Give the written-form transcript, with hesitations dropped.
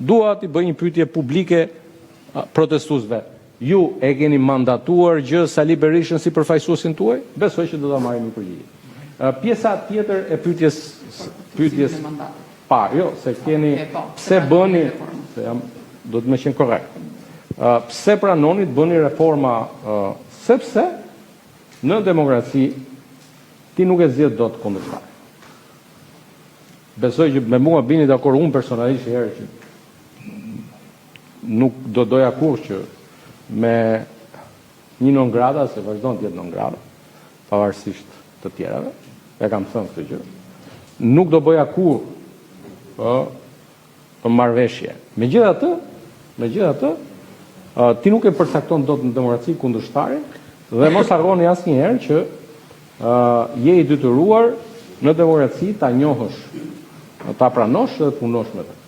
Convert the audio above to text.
Dua t'i bëj një pyetje publike protestuesve. Ju e keni mandatuar gjë Sali Berishën si përfaqësuesin tuaj? Besoj që do ta marrim një përgjigje. Pjesa tjetër e pyetjes parë, jo, se keni pse bëni, se jam do të më qenë korrekt. Pse pranoni të bëni reforma, sepse në demokraci ti nuk e zgjedh dot kundërshtar. Besoj që me mua bini dakord unë personalisht herë që nuk do doja kurrë që me një non grata, se vazhdon të jetë non grata, pavarësisht të tjerave, e kam thënë këtë gjë. Nuk do bëja kurrë për marrëveshje. Megjithatë, ti nuk e përcakton dot në demokraci kundërshtarin dhe mos harroni asnjëherë që je i detyruar në demokraci ta njohësh, ta pranosh dhe të punosh me të.